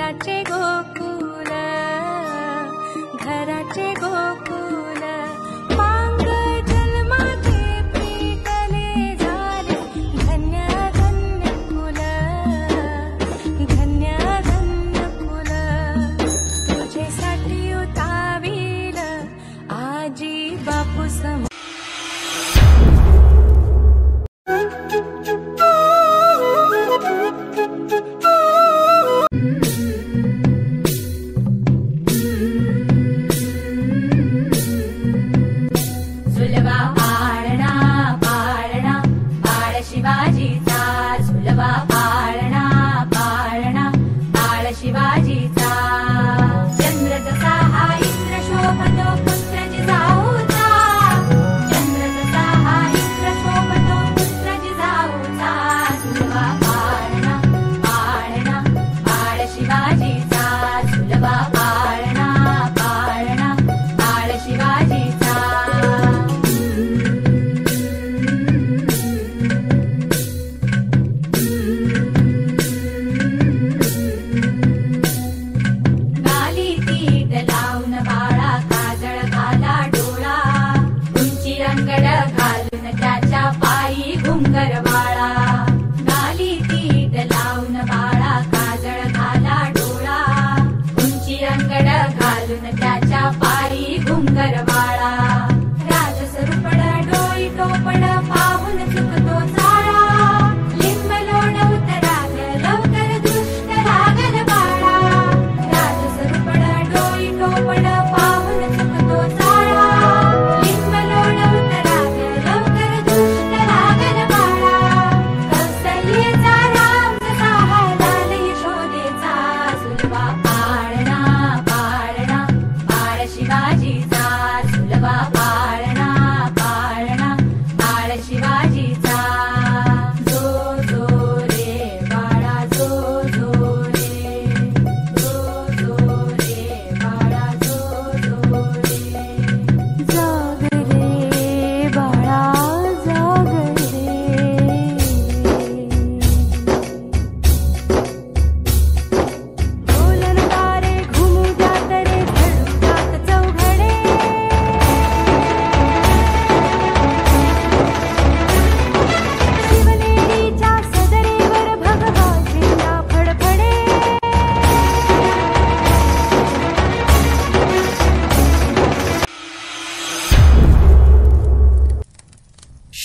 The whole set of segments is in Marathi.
घराचे गोकुल, घराचे गोकुल, मांग जन्माचे पेटले झाले, धन्य धन्य फुल, धन्य धन्य फुल, तुझेसाठी उतावील आजी बापू सम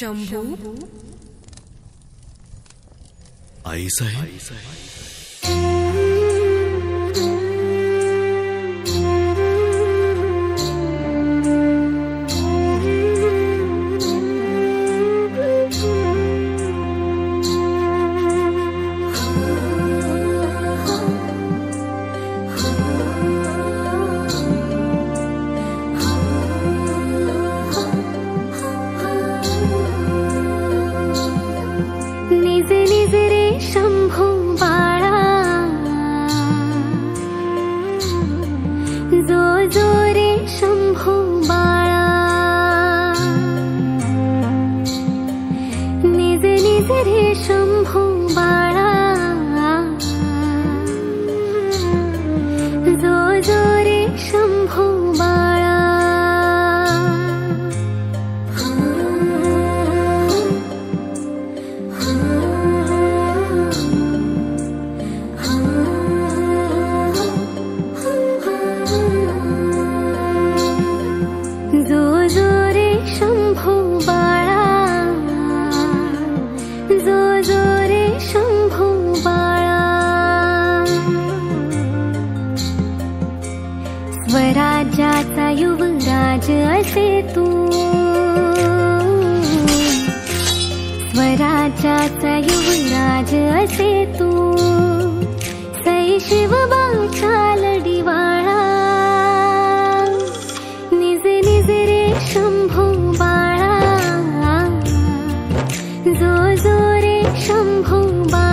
शंभू आई साहेब स्वराज्याचा युवराज असे तू, स्वराज्याचा युवराज असे तू, सई शिवबाच्या लढीवाळा, निज निज रे शंभू बाळा, जो जो रे शंभू बाळा.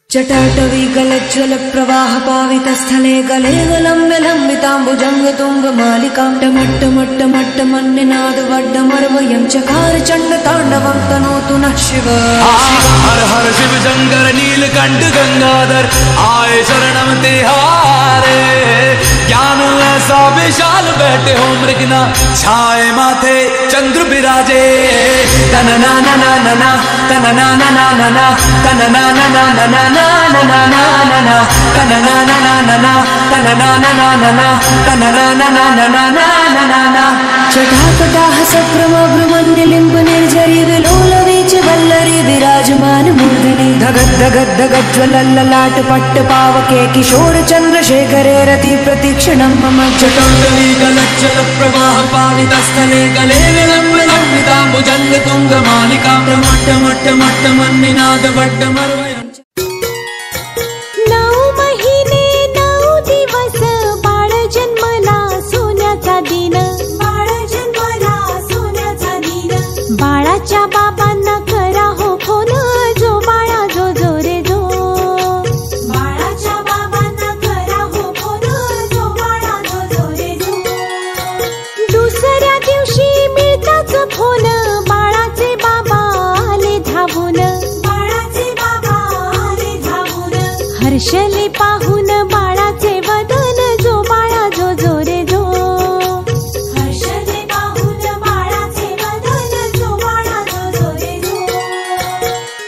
जटाटवी गलज्ज्वल प्रवाह पावित स्थले गले गलम्ब्य लम्बिताम्बुजंग तुंग मालिकां टमट्ट मन्निनाद वड्डमर्वयं चकार चंड तांडवं तनोतु नः शिव। हर हर शिव शंकर नीलकंठ गंगाधर आए शरणम तिहारे। ज्ञान ऐसा विशाल बैठे हो मृगना छाए माथे चंद्र विराजे। तन ना ना ना ना ना तन ना ना ना ना ना तन ना ना ना ना ना ना ना ना ना ना तन ना ना ना ना ना तन ना ना ना ना ना तन ना ना ना ना ना ना ना ना। जटाकटाह सक्रमभ्रमण्डलिम्ब निर्झरी विलोल वीच वल्लरी विराजमान मूर्धनि। धगद धगद धगद ज्वलल्ललाट पट्ट पावके किशोर चंद्रशेखरे रति प्रतीक्षणं मम। जटाटवी गलज्जल प्रवाह पावितस्थले गले विलम्ब लम्बिताम्बुजंग तुंग मालिकां टमट्ट मन्निनाद वड्डमर्वयं। 9 महिने 9 दिवस बाळ जन्मला सोन्याचा दिन। बाळ जन्मला सोन्याचा दिन। बाळाच्या बाबांना करा हो फोन जो बाळा जो जो रे जो। बाळाच्या बाबांना करा हो फोन जो बाळा जो जो रे जो। दुसऱ्या दिवशी मिळताच फोन बाळाचे बाबा आले धावून। बाळाचे बाबा आले धावून। हर्षले पाहून बाळाचे वदन जो बाळा जो जो रे जो। हर्षले पाहून बाळाचे वदन जो बाळा जो जो रे जो।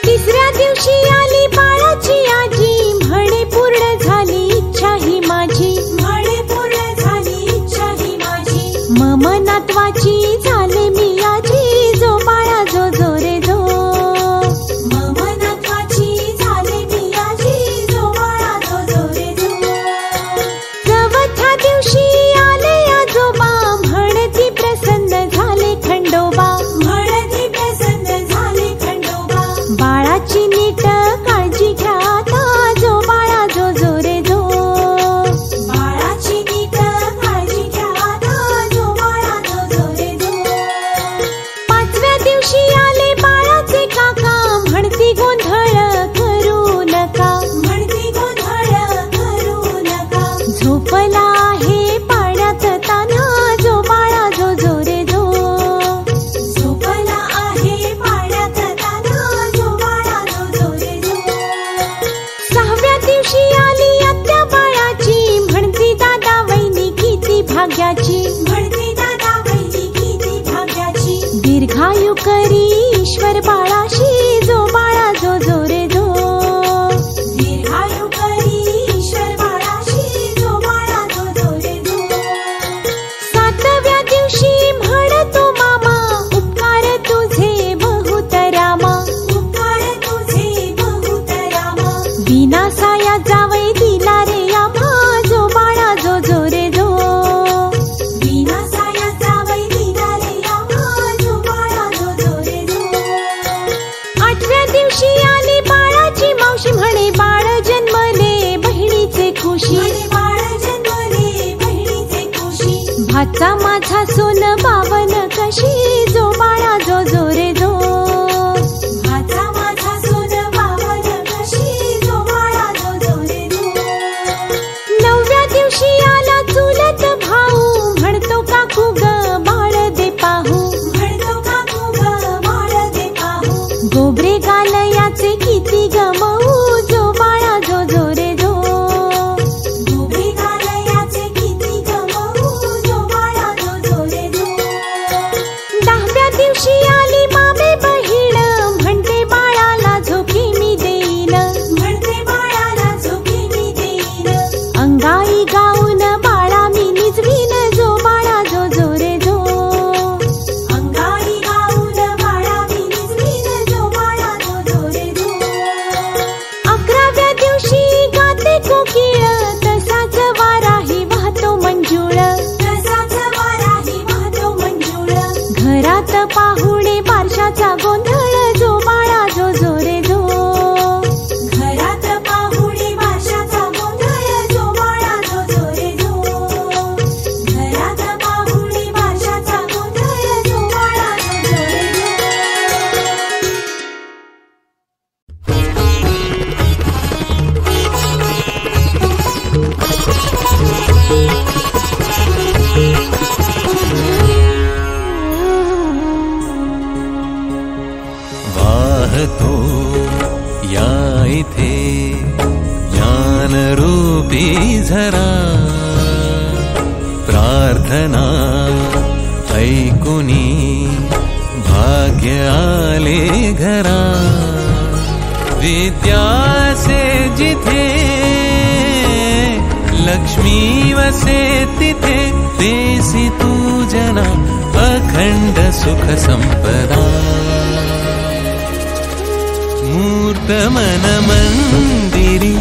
तिसऱ्या दिवशी आली बाळाची आजी म्हणे पूर्ण झाली इच्छा ही माझी। म्हणे पूर्ण झाली इच्छा ही माझी। मम नातवाची झाले मी आजी जो बाळा जो जो रे जो। मम नातवाची झाले मी आजी जो बाळा जो जो रे जो। चौथ्या दिवशी आले आजोबा म्हणती प्रसन्न झाले खंडोबा। म्हणती प्रसन्न झाले खंडोबा। बाळाची नीट काळजी घ्या आता जो बाळा जो जो रे जो। बाळाची नीट काळजी घ्या आता जो बाळा जो जो रे जो। पाचव्या दिवशी आले बाळाचे काका म्हणती गोंधळ करू नका। म्हणती गोंधळ करू नका। झोपला आहे पाण्यात तान्हा जो बाळा जो जो रे जो। झोपला आहे पाण्यात तान्हा जो बाळा जो जो रे जो। सहाव्या दिवशी आली आत्या बाळाची म्हणती दादा वहिनी किती भाग्याची। म्हणती दादा वहिनी किती भाग्याची। दीर्घायु करी ईश्वर बाळाशी जो बाळा जो जो रे जो। दीर्घायु करी ईश्वर बाळाशी जो बाळा जो जो रे जो। सातव्या दिवशी म्हणतो मामा उपकार तुझे बहुत रामा। उपकार तुझे बहुत रामा। विनासाया जावई दिला रे आम्हा जो बाळा जो जो रे जो। विनासाया जावई दिला रे आम्हा जो बाळा जो जो रे जो। आठव्या दिवशी आली बाळाची मावशी म्हणे बाळ जन्मले बहिणीचे खुशी। बाळ जन्मले बहिणीचे खुशी। भाचा माझा सोन बावन कशी जो बाळा जो जो रे जो। भाचा माझा सोन बावन कशी जो बाळा जो जो रे जो। नवव्या दिवशी आला चुलत भाऊ म्हणतो काकू ग बाळ दे पाहू। म्हणतो काकू ग बाळ दे पाहू। गोबरे गाल याचे किती गमवू जो बाळा जो जो रे जो। गोबरे गाल याचे किती गमवू जो बाळा जो जो रे जो। 10व्या दिवशी आली मामे बहीण म्हणते बाळाला झोके मी देईन। म्हणते बाळाला झोके मी देईन। अंगाई गाऊन बाळा मी निजवीन जो बाळा जो जो रे जो। अंगाई गाऊन बाळा मी निजवीन जो बाळा जो जो रे जो। 11व्या दिवशी गाते कोकिळ तसाच वाराही वाहतो मंजुळ। तसाच वाराही वाहतो मंजुळ। घरात पाहुणे बारशाचा गोंधळ जो बाळा जो जो रे जो। घरात पाहुणे बारशाचा गोंधळ जो बाळा जो जो रे जो। घरात पाहुणे बारशाचा गोंधळ जो बाळा जो जो रे जो। वाहतो या इथे ज्ञानरूपी झरा प्रार्थना ऐकुनी भाग्य आले घरा विद्यासे जिथे लक्ष्मी वसे तिथे देसी तू जना अखंड सुख संपदा मूर्त मन मंदिरी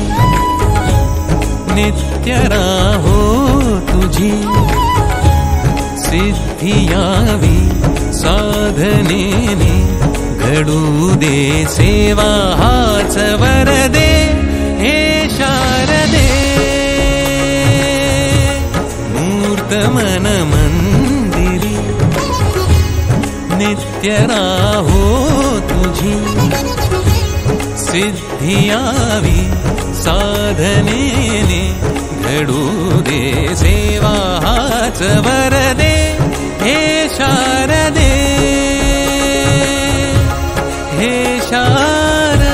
नित्य राहो तुझी सिद्धी यावी साधनेने घडू दे सेवा हाच वरदे हे शारदे मूर्त मन मंदिरी नित्य राहो तुझी सिद्धी यावी साधनेने घडू दे सेवा हाच वरदे हे शारदे हे शारदे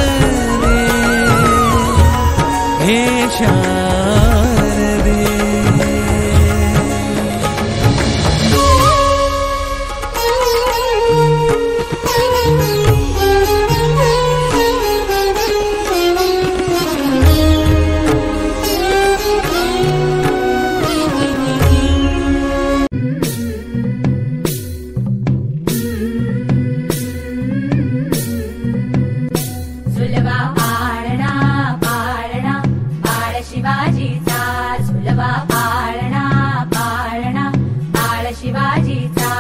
हे शारदे शिवाजीचा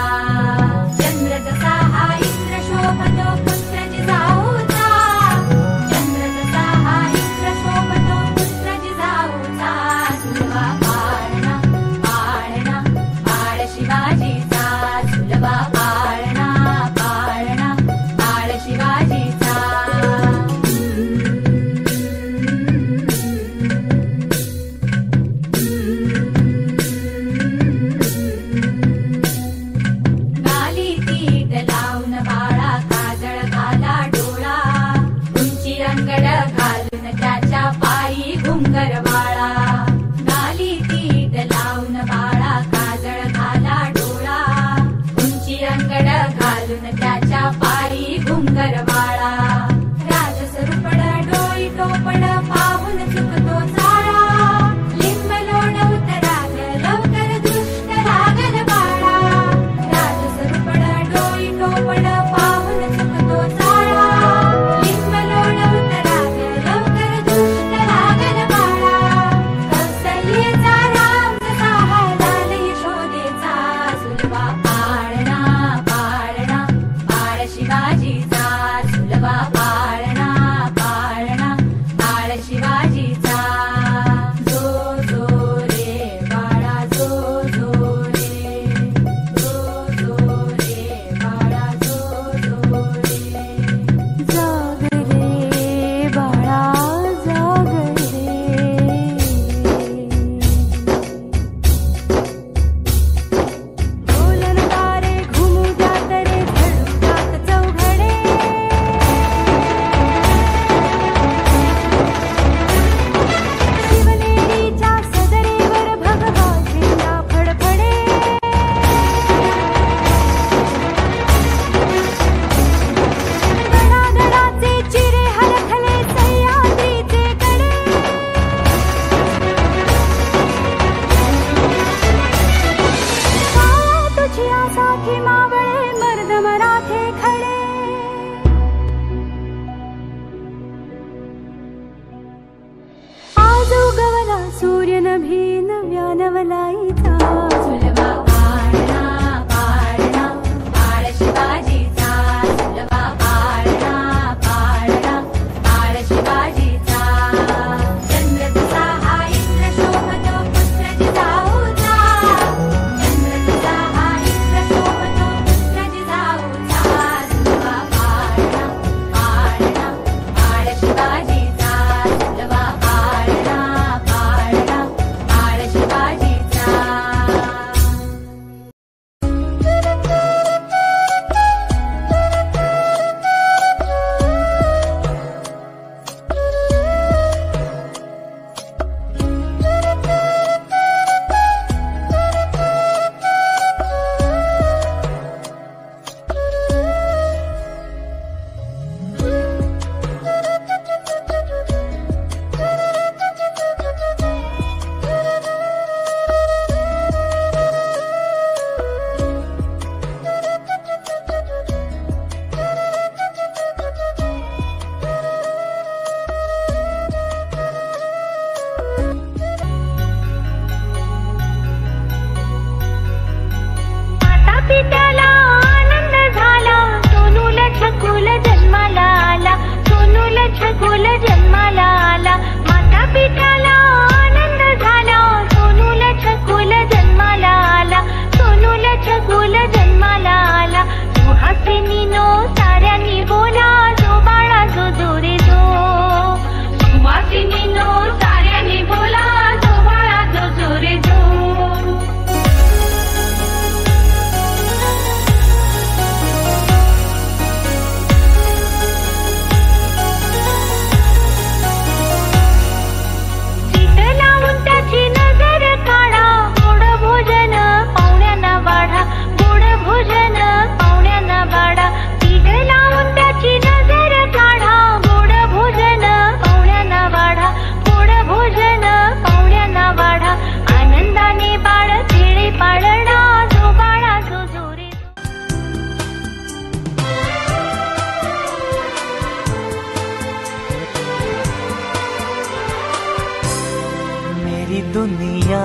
दुनिया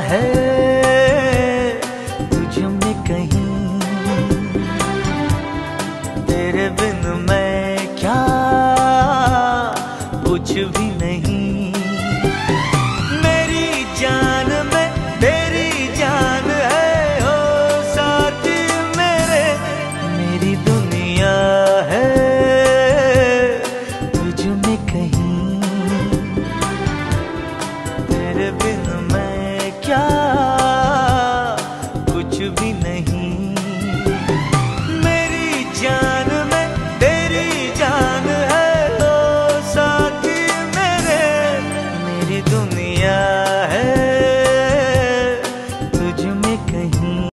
है तुझ में कहीं, तेरे बिन मैं क्या कुछ भी नहीं। मेरी जान में तेरी जान है ओ साथी मेरे, मेरी दुनिया है तुझ में कहीं, तेरे बिन मैं क्या कुछ भी नहीं। मेरी जान में तेरी जान है ओ साथी मेरे, मेरी दुनिया